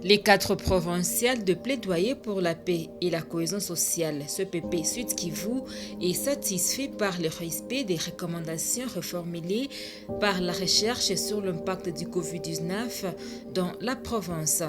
Les cadres provinciales de plaidoyer pour la paix et la cohésion sociale, CPP Sud Kivu, est satisfait par le respect des recommandations reformulées par la recherche sur l'impact du Covid-19 dans la province.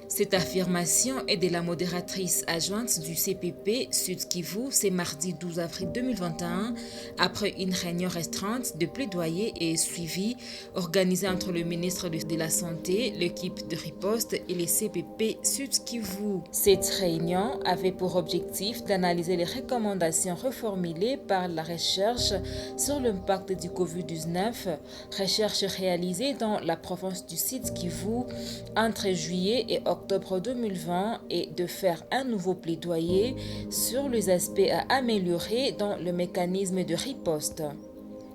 Cette affirmation est de la modératrice adjointe du CPP Sud Kivu, c'est mardi 12 avril 2021, après une réunion restreinte de plaidoyer et suivi organisée entre le ministre de la Santé, l'équipe de riposte et les CPP Sud Kivu. Cette réunion avait pour objectif d'analyser les recommandations reformulées par la recherche sur l'impact du Covid-19, recherche réalisée dans la province du Sud Kivu entre juillet et octobre 2020 et de faire un nouveau plaidoyer sur les aspects à améliorer dans le mécanisme de riposte.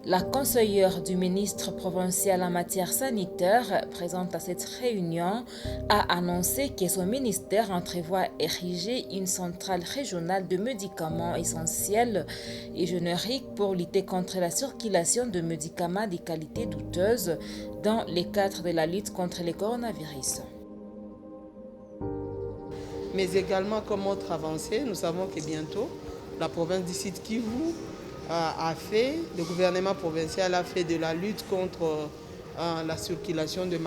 La conseillère du ministre provincial en matière sanitaire présente à cette réunion a annoncé que son ministère entrevoit ériger une centrale régionale de médicaments essentiels et génériques pour lutter contre la circulation de médicaments de qualité douteuse dans le cadre de la lutte contre le coronavirus. Mais également comme autre avancée, nous savons que bientôt la province du Sud Kivu le gouvernement provincial a fait de la lutte contre la circulation de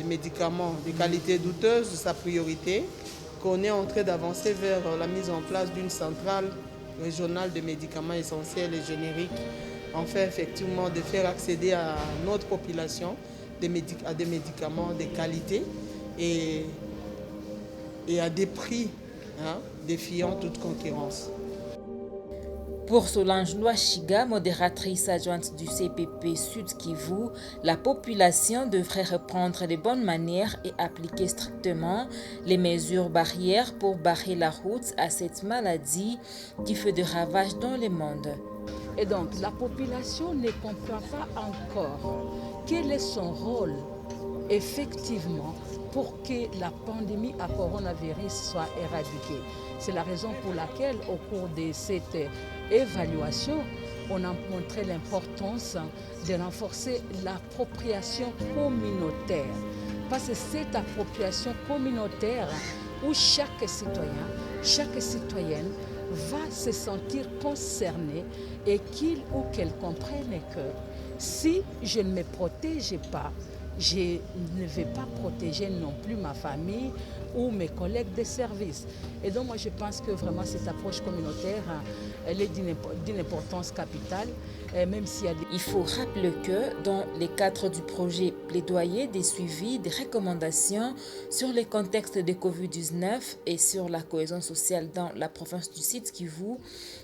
médicaments de qualité douteuse sa priorité, qu'on est en train d'avancer vers la mise en place d'une centrale régionale de médicaments essentiels et génériques, enfin effectivement de faire accéder à notre population à des médicaments de qualité et à des prix défiant toute concurrence. Pour Solange Louachiga, modératrice adjointe du CPP Sud Kivu, la population devrait reprendre les bonnes manières et appliquer strictement les mesures barrières pour barrer la route à cette maladie qui fait des ravages dans le monde. Et donc, la population ne comprend pas encore quel est son rôle effectivement pour que la pandémie à coronavirus soit éradiquée. C'est la raison pour laquelle, au cours de cette évaluation, on a montré l'importance de renforcer l'appropriation communautaire. Parce que cette appropriation communautaire où chaque citoyen, chaque citoyenne va se sentir concerné et qu'il ou qu'elle comprenne que si je ne me protège pas, je ne vais pas protéger non plus ma famille ou mes collègues de service. Et donc moi je pense que vraiment cette approche communautaire, elle est d'une importance capitale, même s'il y a des... Il faut rappeler que dans le cadre du projet plaidoyer des suivis des recommandations sur le contexte de Covid-19 et sur la cohésion sociale dans la province du Sud Kivu,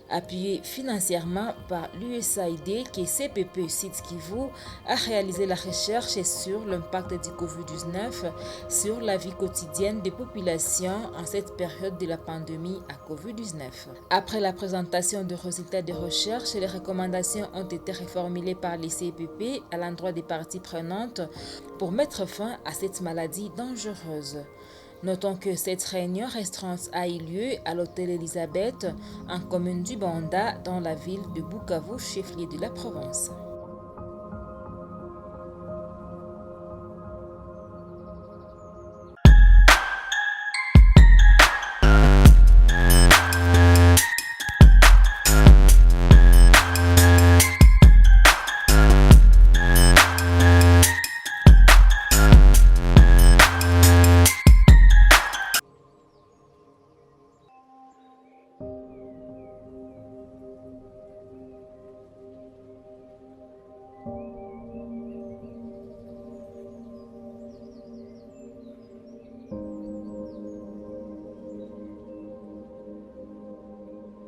appuyé financièrement par l'USAID, qui CPP Sud Kivu a réalisé la recherche sur l'impact du Covid-19 sur la vie quotidienne des populations en cette période de la pandémie à Covid-19. Après la présentation des résultats de recherche, les recommandations ont été reformulées par les CPP à l'endroit des parties prenantes pour mettre fin à cette maladie dangereuse. Notons que cette réunion restreinte a eu lieu à l'hôtel Elisabeth, en commune du Banda, dans la ville de Bukavu, chef-lieu de la province.